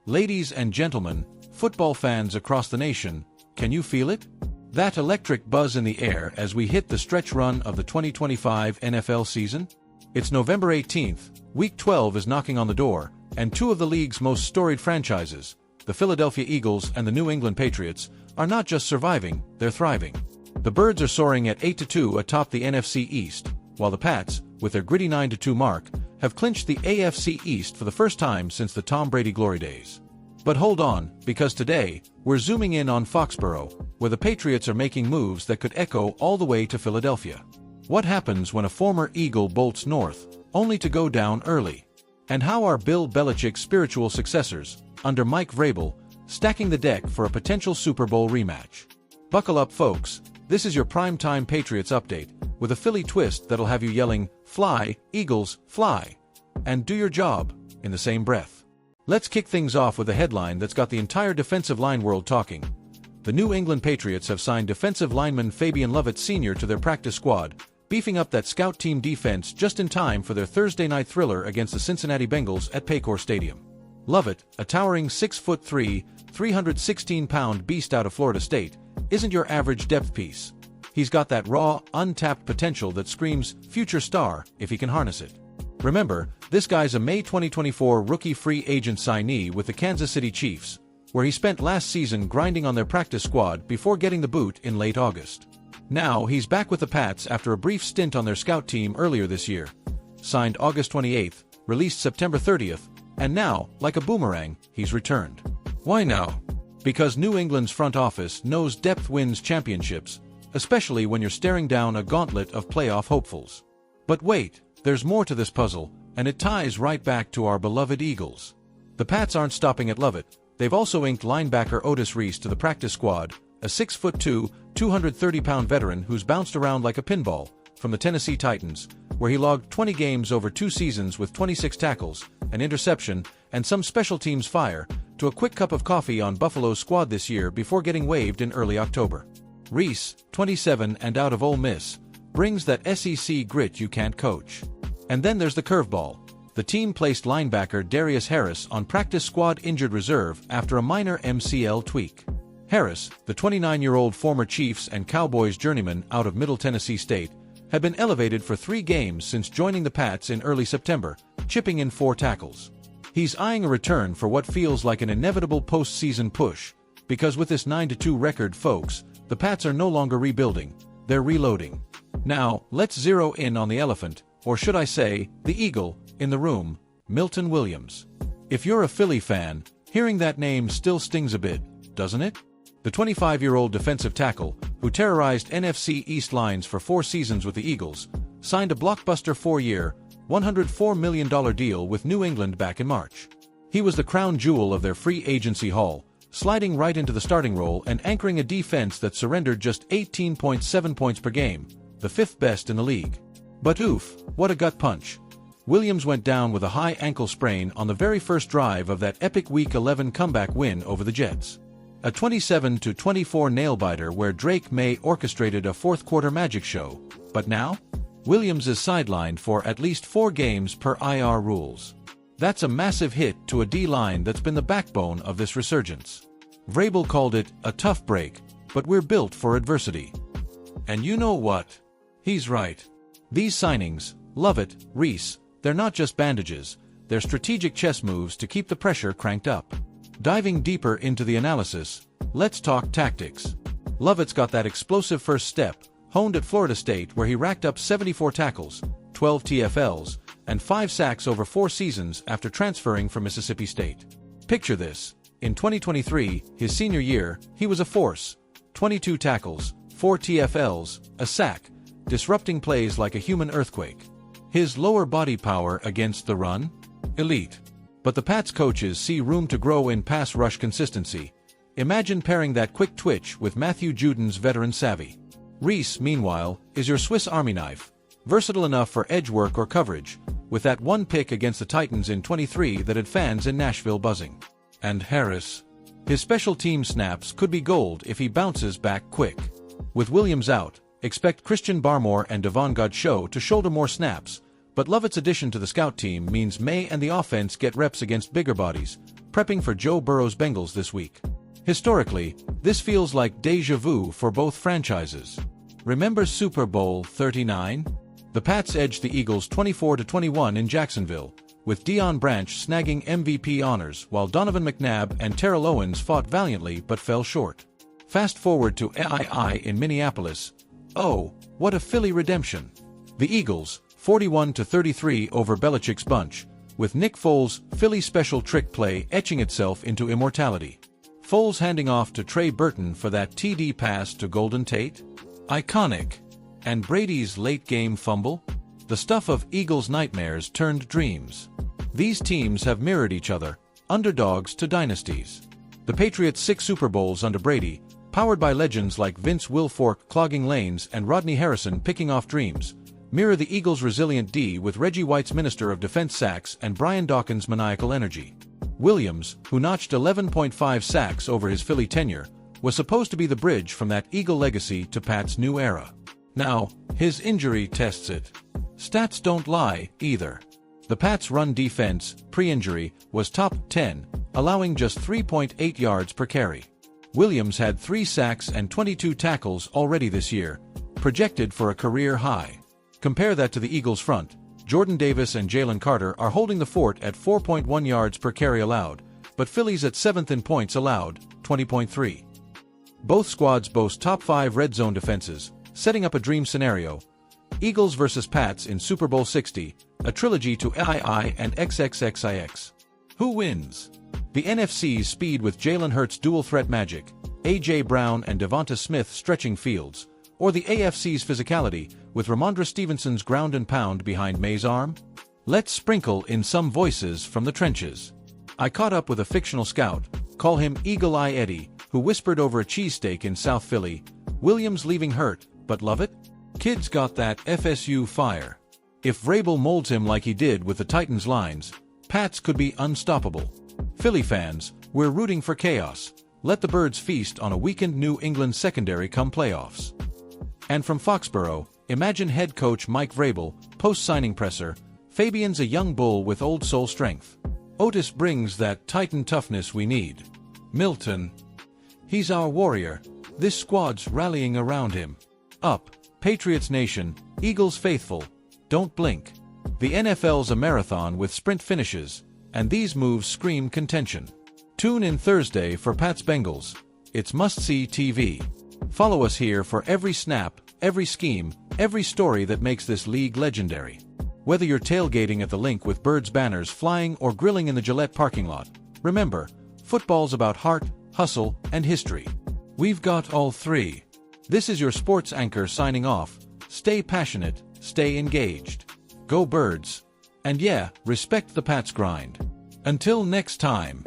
Ladies and gentlemen, football fans across the nation, can you feel it? That electric buzz in the air as we hit the stretch run of the 2025 NFL season? It's November 18th, Week 12 is knocking on the door, and two of the league's most storied franchises, the Philadelphia Eagles and the New England Patriots, are not just surviving, they're thriving. The Birds are soaring at 8-2 atop the NFC East, while the Pats, with their gritty 9-2 mark, have clinched the AFC East for the first time since the Tom Brady glory days. But hold on, because today, we're zooming in on Foxborough, where the Patriots are making moves that could echo all the way to Philadelphia. What happens when a former Eagle bolts north, only to go down early? And how are Bill Belichick's spiritual successors, under Mike Vrabel, stacking the deck for a potential Super Bowl rematch? Buckle up, folks, this is your primetime Patriots update, with a Philly twist that'll have you yelling, "Fly, Eagles, fly!" and "do your job," in the same breath. Let's kick things off with a headline that's got the entire defensive line world talking. The New England Patriots have signed defensive lineman Fabien Lovett Sr. to their practice squad, beefing up that scout team defense just in time for their Thursday night thriller against the Cincinnati Bengals at Paycor Stadium. Lovett, a towering 6'3", 316-pound beast out of Florida State, isn't your average depth piece. He's got that raw, untapped potential that screams future star if he can harness it. Remember, this guy's a May 2024 rookie free agent signee with the Kansas City Chiefs, where he spent last season grinding on their practice squad before getting the boot in late August. Now he's back with the Pats after a brief stint on their scout team earlier this year. Signed August 28th, released September 30th, and now, like a boomerang, he's returned. Why now? Because New England's front office knows depth wins championships, especially when you're staring down a gauntlet of playoff hopefuls. But wait, there's more to this puzzle, and it ties right back to our beloved Eagles. The Pats aren't stopping at Lovett. They've also inked linebacker Otis Reese to the practice squad, a 6'2", 230-pound veteran who's bounced around like a pinball, from the Tennessee Titans, where he logged 20 games over 2 seasons with 26 tackles, an interception, and some special teams fire, to a quick cup of coffee on Buffalo's squad this year before getting waived in early October. Reese, 27 and out of Ole Miss, brings that SEC grit you can't coach. And then there's the curveball. The team placed linebacker Darius Harris on practice squad injured reserve after a minor MCL tweak. Harris, the 29-year-old former Chiefs and Cowboys journeyman out of Middle Tennessee State, had been elevated for 3 games since joining the Pats in early September, chipping in 4 tackles. He's eyeing a return for what feels like an inevitable postseason push, because with this 9-2 record, folks, the Pats are no longer rebuilding, they're reloading. Now, let's zero in on the elephant, or should I say, the eagle, in the room, Milton Williams. If you're a Philly fan, hearing that name still stings a bit, doesn't it? The 25-year-old defensive tackle, who terrorized NFC East lines for 4 seasons with the Eagles, signed a blockbuster 4-year, $104 million deal with New England back in March. He was the crown jewel of their free agency haul, sliding right into the starting role and anchoring a defense that surrendered just 18.7 points per game, the 5th best in the league. But oof, what a gut punch. Williams went down with a high ankle sprain on the very first drive of that epic Week 11 comeback win over the Jets. A 27-24 nail-biter where Drake May orchestrated a fourth-quarter magic show. But now? Williams is sidelined for at least 4 games per IR rules. That's a massive hit to a D-line that's been the backbone of this resurgence. Vrabel called it a tough break, but we're built for adversity. And you know what? He's right. These signings, Lovett, Reese, they're not just bandages, they're strategic chess moves to keep the pressure cranked up. Diving deeper into the analysis, let's talk tactics. Lovett's got that explosive first step, honed at Florida State where he racked up 74 tackles, 12 TFLs, and 5 sacks over 4 seasons after transferring from Mississippi State. Picture this. In 2023, his senior year, he was a force. 22 tackles, 4 TFLs, a sack, disrupting plays like a human earthquake. His lower body power against the run? Elite. But the Pats coaches see room to grow in pass rush consistency. Imagine pairing that quick twitch with Matthew Juden's veteran savvy. Reese, meanwhile, is your Swiss Army knife, versatile enough for edge work or coverage, with that one pick against the Titans in 23 that had fans in Nashville buzzing. And Harris? His special team snaps could be gold if he bounces back quick. With Williams out, expect Christian Barmore and Devon Godchaux to shoulder more snaps, but Lovett's addition to the scout team means May and the offense get reps against bigger bodies, prepping for Joe Burrow's Bengals this week. Historically, this feels like déjà vu for both franchises. Remember Super Bowl 39? The Pats edged the Eagles 24-21 in Jacksonville, with Deion Branch snagging MVP honors while Donovan McNabb and Terrell Owens fought valiantly but fell short. Fast forward to III in Minneapolis. Oh, what a Philly redemption. The Eagles, 41-33 over Belichick's bunch, with Nick Foles' Philly special trick play etching itself into immortality. Foles handing off to Trey Burton for that TD pass to Golden Tate? Iconic. And Brady's late-game fumble? The stuff of Eagles' nightmares turned dreams. These teams have mirrored each other, underdogs to dynasties. The Patriots' 6 Super Bowls under Brady, powered by legends like Vince Wilfork clogging lanes and Rodney Harrison picking off dreams, mirror the Eagles' resilient D with Reggie White's Minister of Defense sacks and Brian Dawkins' maniacal energy. Williams, who notched 11.5 sacks over his Philly tenure, was supposed to be the bridge from that Eagle legacy to Pat's new era. Now, his injury tests it. Stats don't lie, either. The Pats' run defense, pre-injury, was top 10, allowing just 3.8 yards per carry. Williams had 3 sacks and 22 tackles already this year, projected for a career high. Compare that to the Eagles' front. Jordan Davis and Jalen Carter are holding the fort at 4.1 yards per carry allowed, but Philly's at 7th in points allowed, 20.3. Both squads boast top 5 red zone defenses, setting up a dream scenario. Eagles vs. Pats in Super Bowl 60, a trilogy to II and XXXIX. Who wins? The NFC's speed with Jalen Hurts' dual-threat magic, A.J. Brown and Devonta Smith stretching fields, or the AFC's physicality with Ramondre Stevenson's ground and pound behind May's arm? Let's sprinkle in some voices from the trenches. I caught up with a fictional scout, call him Eagle Eye Eddie, who whispered over a cheesesteak in South Philly, Williams leaving hurt, but Lovett? Kid's got that FSU fire. If Vrabel molds him like he did with the Titans lines, Pats could be unstoppable. Philly fans, we're rooting for chaos. Let the birds feast on a weakened New England secondary come playoffs. And from Foxborough, imagine head coach Mike Vrabel, post-signing presser, Fabian's a young bull with old soul strength. Otis brings that Titan toughness we need. Milton. He's our warrior. This squad's rallying around him. Up, Patriots Nation, Eagles faithful. Don't blink. The NFL's a marathon with sprint finishes, and these moves scream contention. Tune in Thursday for Pat's Bengals. It's must-see TV. Follow us here for every snap, every scheme, every story that makes this league legendary. Whether you're tailgating at the Link with Birds banners flying or grilling in the Gillette parking lot, remember, football's about heart, hustle, and history. We've got all 3. This is your sports anchor signing off. Stay passionate, stay engaged. Go Birds. And yeah, respect the Pats grind. Until next time.